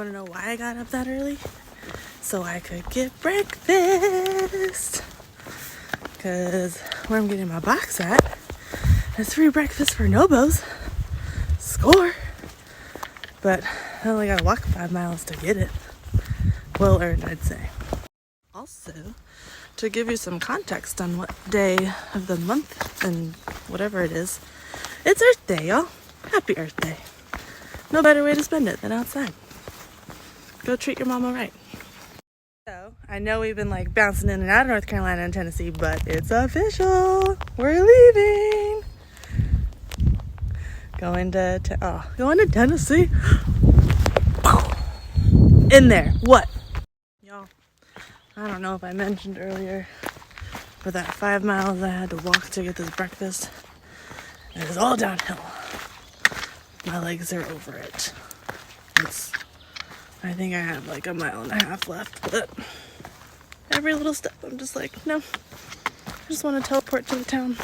want to know why I got up that early? So I could get breakfast. Because where I'm getting my box at, there's free breakfast for Nobos. Score. But I only gotta walk 5 miles to get it. Well earned, I'd say. Also, to give you some context on what day of the month and whatever it is, it's Earth Day, y'all. Happy Earth Day. No better way to spend it than outside. Go treat your mama right. So, I know we've been like bouncing in and out of North Carolina and Tennessee, but it's official. We're leaving. Going to Tennessee. In there. What? Y'all, I don't know if I mentioned earlier, but that 5 miles I had to walk to get this breakfast, it is all downhill. My legs are over it. I think I have like 1.5 miles left, but every little step I'm just like, no, I just want to teleport to the town.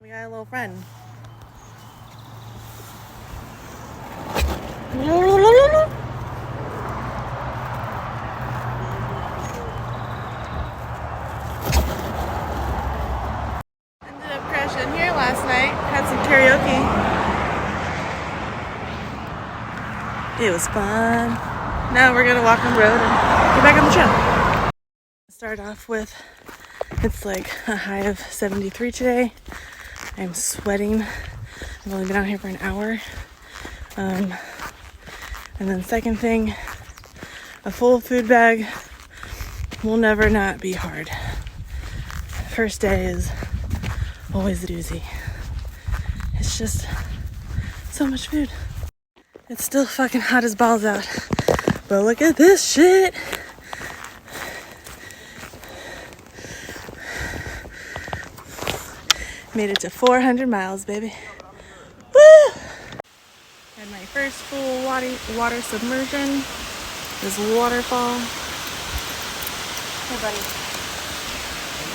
We got a little friend. Ended up crashing here last night. Had some karaoke. It was fun. Now we're gonna walk on the road and get back on the trail. Start off with, it's like a high of 73 today. I'm sweating. I've only been out here for an hour. And then second thing, a full food bag will never not be hard. First day is always a doozy. It's just so much food. It's still fucking hot as balls out. But look at this shit. Made it to 400 miles, baby. Woo! Had my first full water submersion. This waterfall. Hey, buddy.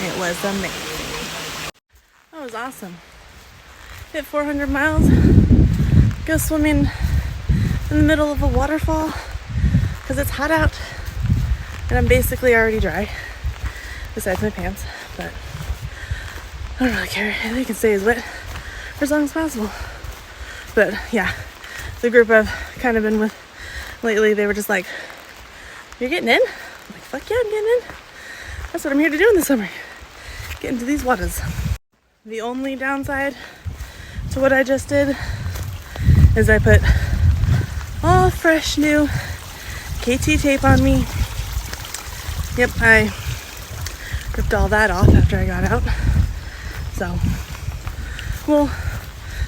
It was amazing. That was awesome. Hit 400 miles. Go swimming in the middle of a waterfall because it's hot out. And I'm basically already dry. Besides my pants. But I don't really care. They can stay as wet for as long as possible. But yeah, the group I've kind of been with lately, they were just like, "You're getting in?" I'm like, "Fuck yeah, I'm getting in. That's what I'm here to do in the summer. Get into these waters." The only downside to what I just did is I put all fresh new KT tape on me. Yep, I ripped all that off after I got out. So we'll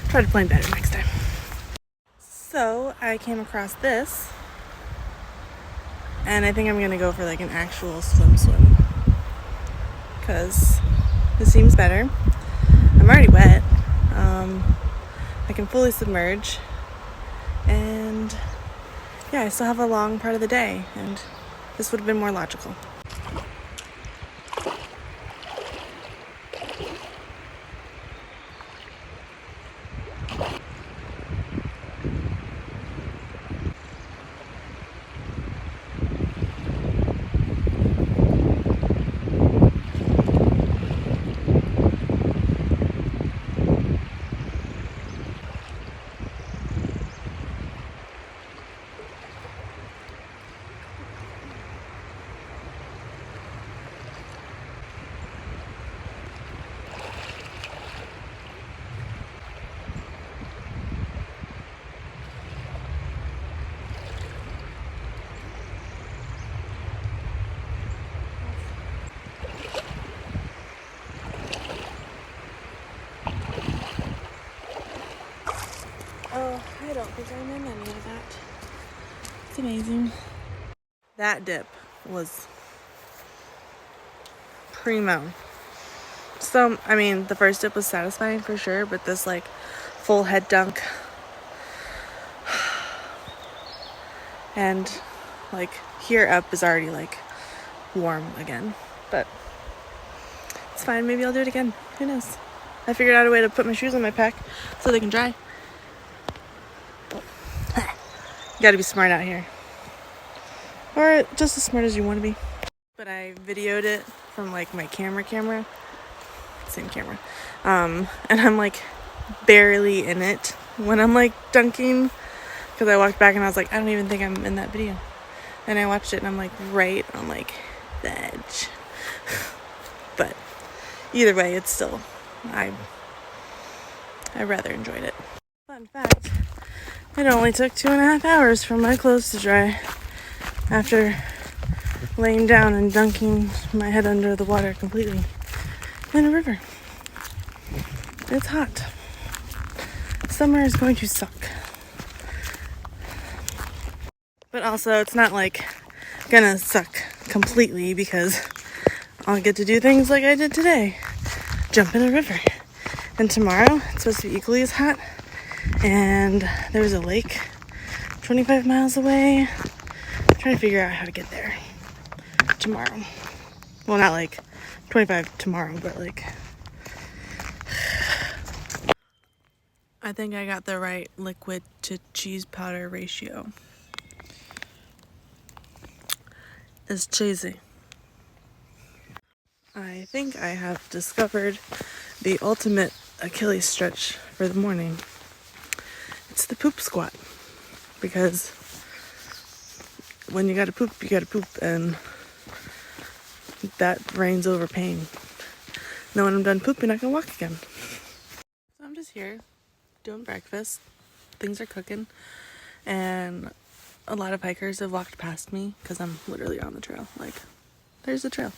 try to plan better next time. So I came across this, and I think I'm gonna go for like an actual swim, because this seems better. I'm already wet. I can fully submerge, and yeah, I still have a long part of the day, and this would have been more logical. I don't think I'm in any of that. It's amazing. That dip was primo. So, I mean, the first dip was satisfying for sure, but this like full head dunk. And like here up is already like warm again, but it's fine. Maybe I'll do it again. Who knows? I figured out a way to put my shoes on my pack so they can dry. You gotta be smart out here, or just as smart as you want to be. But I videoed it from like my camera, same camera, and I'm like barely in it when I'm like dunking, because I walked back and I was like, I don't even think I'm in that video. And I watched it and I'm like right on like the edge. But either way, it's still, I rather enjoyed it. Fun fact, it only took 2.5 hours for my clothes to dry after laying down and dunking my head under the water completely in a river. It's hot. Summer is going to suck. But also, it's not like gonna suck completely, because I'll get to do things like I did today. Jump in a river. And tomorrow, it's supposed to be equally as hot. And there's a lake 25 miles away. I'm trying to figure out how to get there tomorrow. Well, not like 25 tomorrow, but like... I think I got the right liquid to cheese powder ratio. It's cheesy. I think I have discovered the ultimate Achilles stretch for the morning. It's the poop squat. Because when you gotta poop, and that reigns over pain. Now when I'm done pooping, I can walk again. So I'm just here doing breakfast. Things are cooking, and a lot of hikers have walked past me because I'm literally on the trail. Like, there's the trail.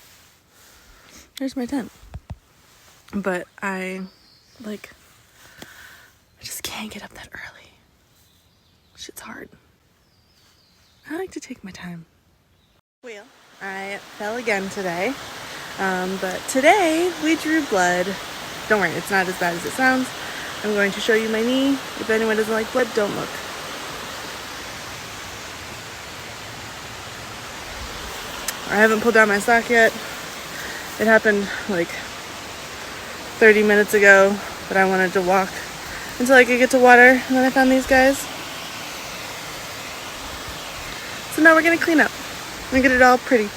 There's my tent. But I just can't get up that early. Shit's hard. I like to take my time. Well, I fell again today. But today we drew blood. Don't worry, it's not as bad as it sounds. I'm going to show you my knee. If anyone doesn't like blood, don't look. I haven't pulled down my sock yet. It happened like 30 minutes ago, but I wanted to walk until I could get to water, and then I found these guys. So now we're gonna clean up and get it all pretty.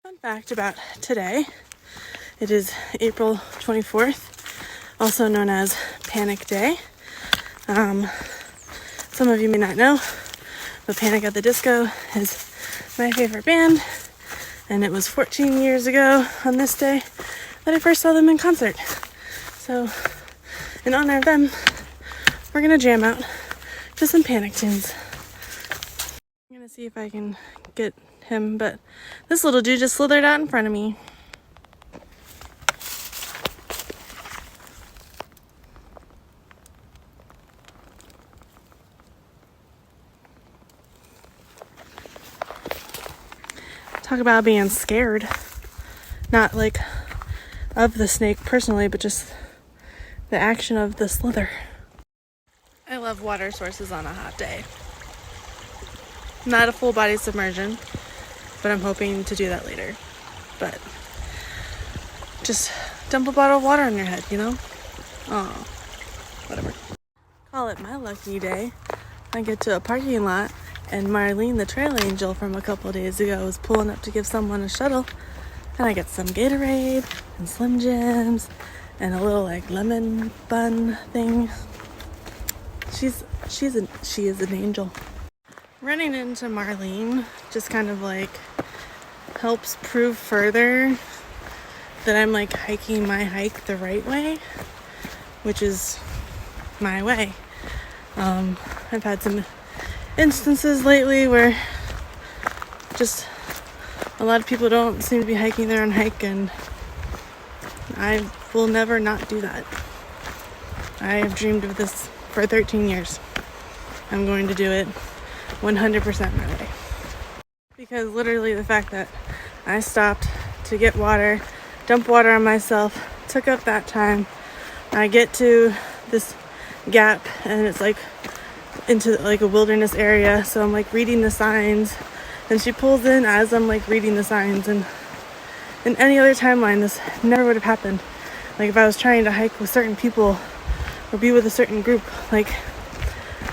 Fun fact about today, it is April 24th, also known as Panic Day. Some of you may not know, but Panic at the Disco is my favorite band, and it was 14 years ago on this day that I first saw them in concert. So in honor of them, we're gonna jam out to some Panic tunes. I'm gonna see if I can get him, but this little dude just slithered out in front of me. Talk about being scared. Not like of the snake personally, but just the action of the slither. I love water sources on a hot day. Not a full body submersion, but I'm hoping to do that later. But just dump a bottle of water on your head, you know? Oh, whatever. Call it my lucky day. I get to a parking lot, and Marlene, the trail angel from a couple days ago, was pulling up to give someone a shuttle, and I get some Gatorade and Slim Jims and a little like lemon bun thing. She is an angel. Running into Marlene just kind of like helps prove further that I'm like hiking my hike the right way, which is my way. I've had some instances lately where just a lot of people don't seem to be hiking their own hike, and I will never not do that. I have dreamed of this for 13 years. I'm going to do it 100% my way. Because literally the fact that I stopped to get water, dump water on myself, took up that time, I get to this gap, and it's like into like a wilderness area. So I'm like reading the signs, and she pulls in as I'm like reading the signs. And in any other timeline, this never would have happened. Like if I was trying to hike with certain people or be with a certain group, like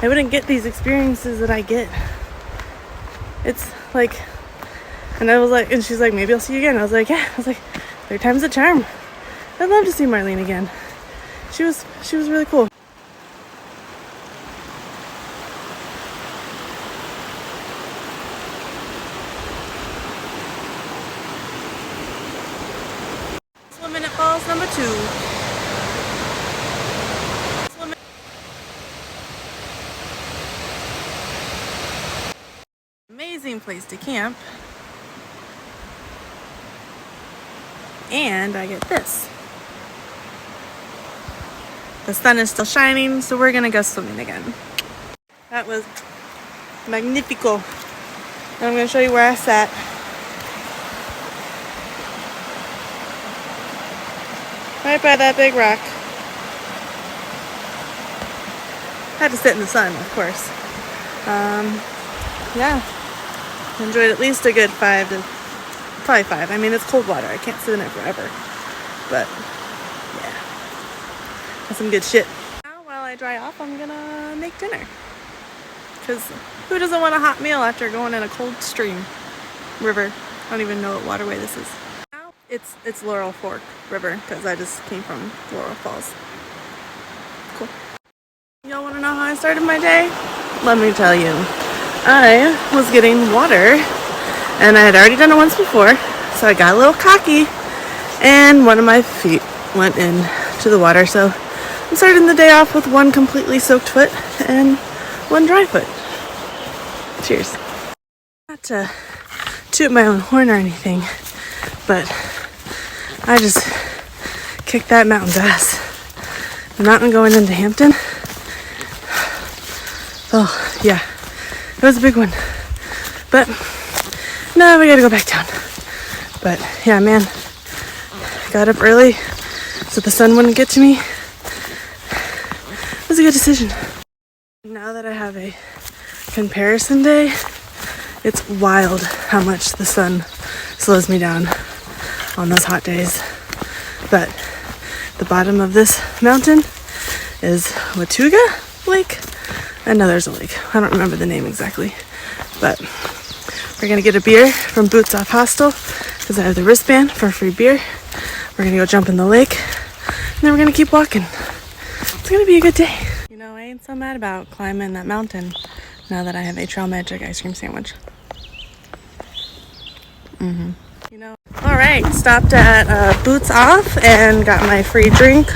I wouldn't get these experiences that I get. It's like, and I was like, and she's like, maybe I'll see you again. I was like, yeah. I was like, third time's a charm. I'd love to see Marlene again. She was really cool. Swimming at falls number 2. Amazing place to camp. And I get this. The sun is still shining, so we're gonna go swimming again. That was magnifico. And I'm gonna show you where I sat. Right by that big rock. Had to sit in the sun, of course. Yeah. Enjoyed at least a good 5 to probably 5. I mean, it's cold water. I can't sit in it forever. But yeah, that's some good shit. Now, while I dry off, I'm gonna make dinner. Because who doesn't want a hot meal after going in a cold stream? River. I don't even know what waterway this is. Now it's Laurel Fork River, because I just came from Laurel Falls. Cool. Y'all want to know how I started my day? Let me tell you. I was getting water, and I had already done it once before, so I got a little cocky, and one of my feet went into the water. So I'm starting the day off with one completely soaked foot and one dry foot. Cheers. Not to toot my own horn or anything, but I just kicked that mountain's ass. The mountain going into Hampton. Oh, yeah. It was a big one. But now we gotta go back down. But yeah, man. Got up early so the sun wouldn't get to me. It was a good decision. Now that I have a comparison day, it's wild how much the sun slows me down on those hot days. But the bottom of this mountain is Watauga Lake. I know there's a lake. I don't remember the name exactly. But we're going to get a beer from Boots Off Hostel because I have the wristband for free beer. We're going to go jump in the lake. And then we're going to keep walking. It's going to be a good day. You know, I ain't so mad about climbing that mountain now that I have a Trail Magic ice cream sandwich. You know, alright, stopped at Boots Off and got my free drink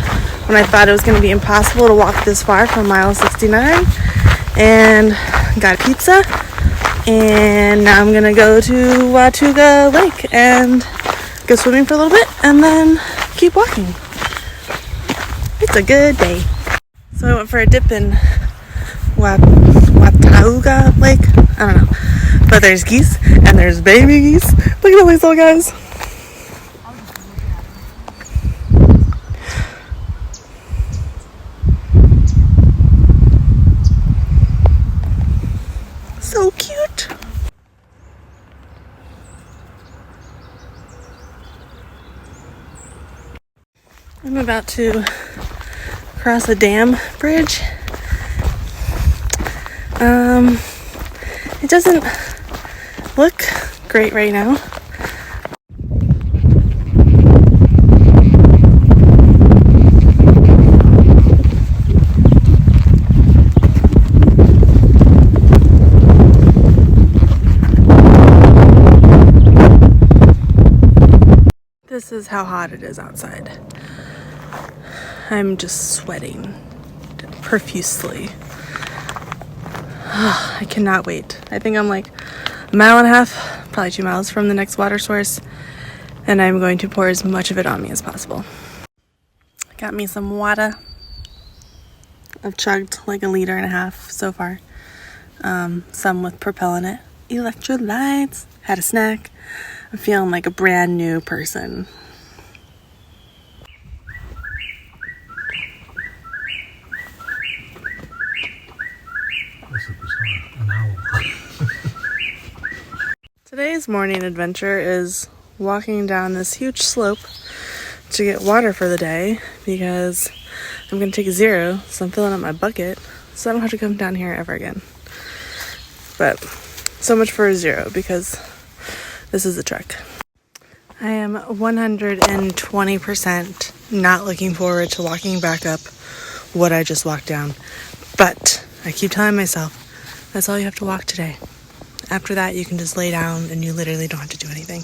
when I thought it was going to be impossible to walk this far from mile 69. And got pizza, and now I'm gonna go to Watauga Lake and go swimming for a little bit and then keep walking. It's a good day. So I went for a dip in Watauga Lake. I don't know, but there's geese and there's baby geese. Look at all these little guys. So cute. I'm about to cross a dam bridge. It doesn't look great right now. This is how hot it is outside. I'm just sweating profusely. I cannot wait. I think I'm like a mile and a half, probably 2 miles from the next water source, and I'm going to pour as much of it on me as possible. Got me some water. I've chugged like 1.5 liters so far. Some with Propel in it. Electrolytes. Had a snack. I'm feeling like a brand new person. Today's morning adventure is walking down this huge slope to get water for the day because I'm going to take a zero, so I'm filling up my bucket so I don't have to come down here ever again. But so much for a zero because this is the trek. I am 120% not looking forward to walking back up what I just walked down. But I keep telling myself, that's all you have to walk today. After that, you can just lay down and you literally don't have to do anything.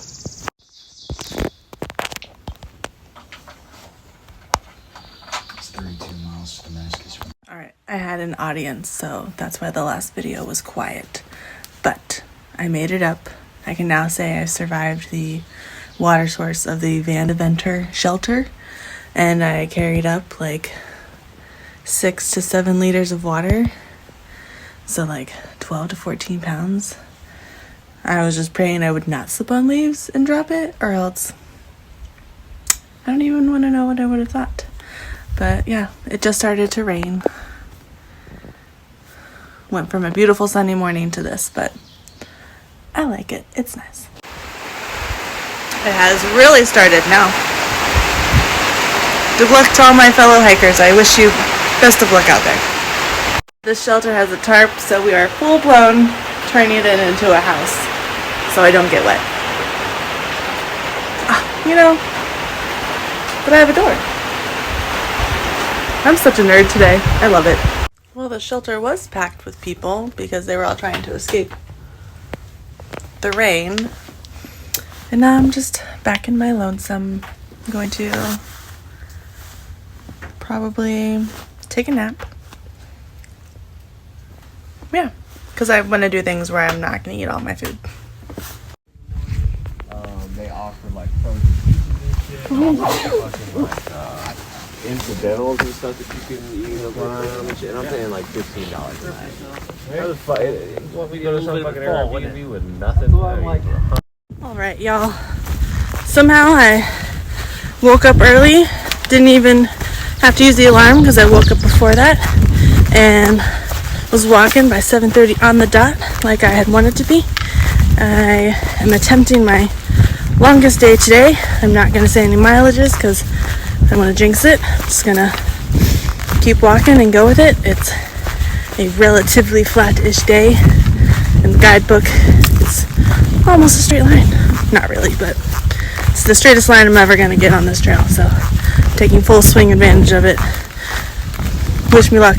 It's 32 miles to Damascus. Alright, I had an audience, so that's why the last video was quiet. But I made it up. I can now say I survived the water source of the Van Deventer shelter, and I carried up like 6 to 7 liters of water, so like 12 to 14 pounds. I was just praying I would not slip on leaves and drop it, or else I don't even want to know what I would have thought. But yeah, it just started to rain. Went from a beautiful sunny morning to this, but I like it. It's nice. It has really started now. Good luck to all my fellow hikers. I wish you best of luck out there. This shelter has a tarp, so we are full-blown turning it into a house so I don't get wet. You know, but I have a door. I'm such a nerd today. I love it. Well, the shelter was packed with people because they were all trying to escape the rain. And now I'm just back in my lonesome. I'm going to probably take a nap. Yeah, because I want to do things where I'm not going to eat all my food. They offer like frozen pizzas and shit. Like, incidentals and stuff that you can eat around and shit. And I'm paying like $15 a night. That was fun. You want me to go to some fucking Airbnb with nothing? Alright, y'all. Somehow I woke up early. Didn't even have to use the alarm because I woke up before that. And was walking by 7:30 on the dot like I had wanted to be. I am attempting my longest day today. I'm not going to say any mileages because I don't want to jinx it. I'm just going to keep walking and go with it. It's a relatively flat-ish day. In the guidebook, it's almost a straight line. Not really, but it's the straightest line I'm ever going to get on this trail. So I'm taking full swing advantage of it. Wish me luck.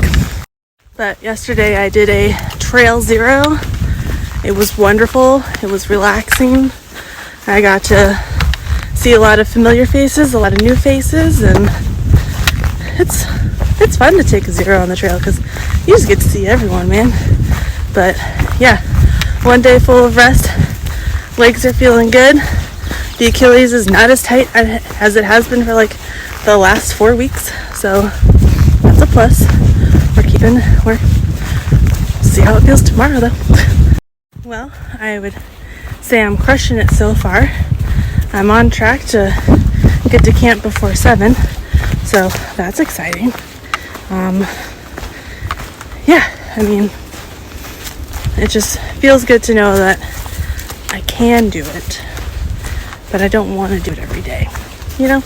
But yesterday I did a trail zero. It was wonderful. It was relaxing. I got to see a lot of familiar faces, a lot of new faces, and it's fun to take a zero on the trail because you just get to see everyone, man. But yeah, one day full of rest. Legs are feeling good. The Achilles is not as tight as it has been for like the last 4 weeks, so that's a plus. We'll see how it feels tomorrow though. Well, I would say I'm crushing it so far. I'm on track to get to camp before 7, so that's exciting. Yeah, I mean, it just feels good to know that I can do it, but I don't want to do it every day, you know?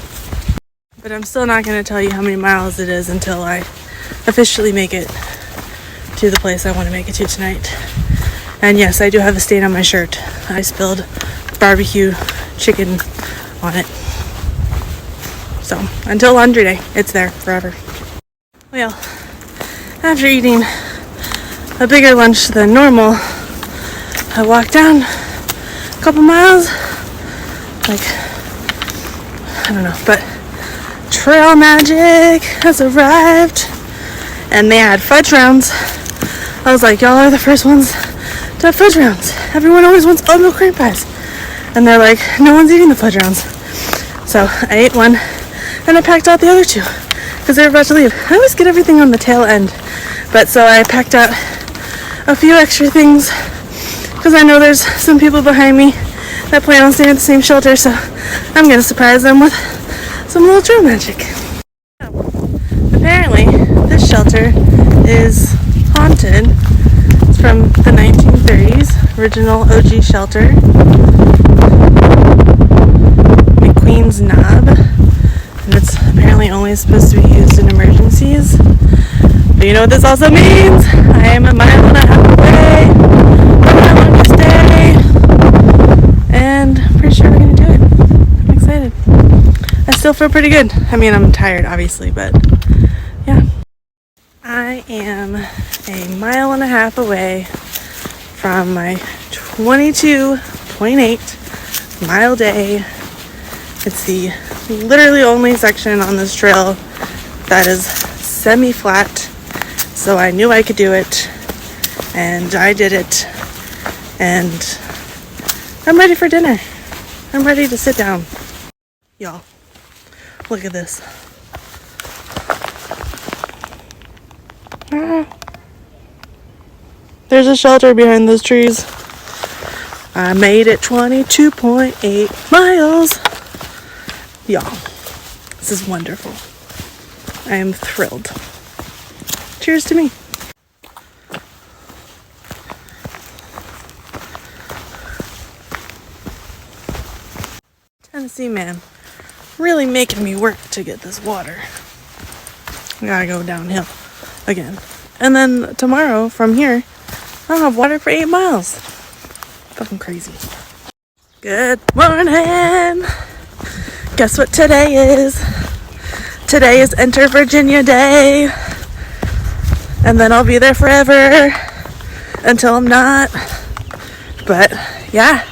But I'm still not going to tell you how many miles it is until I officially make it to the place I want to make it to tonight. And yes, I do have a stain on my shirt. I spilled barbecue chicken on it. So until laundry day, it's there forever. Well, after eating a bigger lunch than normal, I walked down a couple miles, like, I don't know, but Trail Magic has arrived. And they had fudge rounds. I was like, y'all are the first ones to have fudge rounds. Everyone always wants oat milk cream pies. And they're like, no one's eating the fudge rounds. So I ate one, and I packed out the other 2 because they were about to leave. I always get everything on the tail end. But so I packed out a few extra things because I know there's some people behind me that plan on staying at the same shelter. So I'm going to surprise them with some little Trail Magic. Apparently, shelter is haunted. It's from the 1930s, original OG shelter. McQueen's Knob. And it's apparently only supposed to be used in emergencies. But you know what this also means? I am a mile and a half away from my longest day. And I'm pretty sure we're going to do it. I'm excited. I still feel pretty good. I mean, I'm tired, obviously, but yeah. I am a mile and a half away from my 22.8 mile day. It's the literally only section on this trail that is semi-flat, so I knew I could do it, and I did it, and I'm ready for dinner. I'm ready to sit down. Y'all, look at this. There's a shelter behind those trees. I made it 22.8 miles. Y'all, this is wonderful. I am thrilled. Cheers to me. Tennessee man, really making me work to get this water. I gotta go downhill again. And then tomorrow from here, I'll have water for 8 miles. Fucking crazy. Good morning. Guess what today is? Today is Enter Virginia Day. And then I'll be there forever until I'm not. But yeah,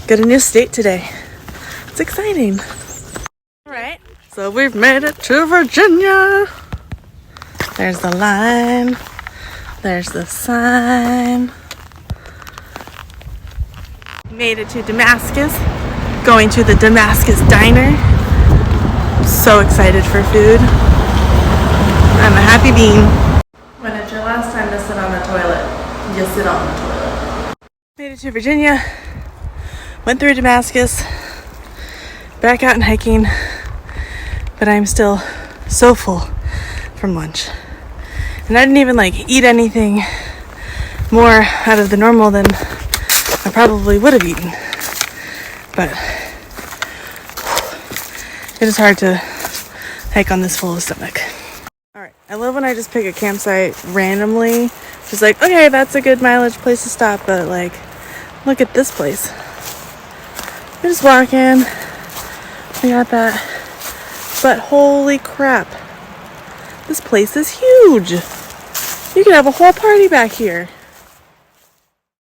got a new state today. It's exciting. Alright, so we've made it to Virginia. There's the line. There's the sign. Made it to Damascus. Going to the Damascus Diner. So excited for food. I'm a happy bean. When it's your last time to sit on the toilet, you sit on the toilet. Made it to Virginia. Went through Damascus. Back out and hiking. But I'm still so full from lunch. And I didn't even eat anything more out of the normal than I probably would have eaten. But it is hard to hike on this full of stomach. Alright, I love when I just pick a campsite randomly. Just okay, that's a good mileage place to stop, but look at this place. We're just walking. We got that. But holy crap. This place is huge. You can have a whole party back here.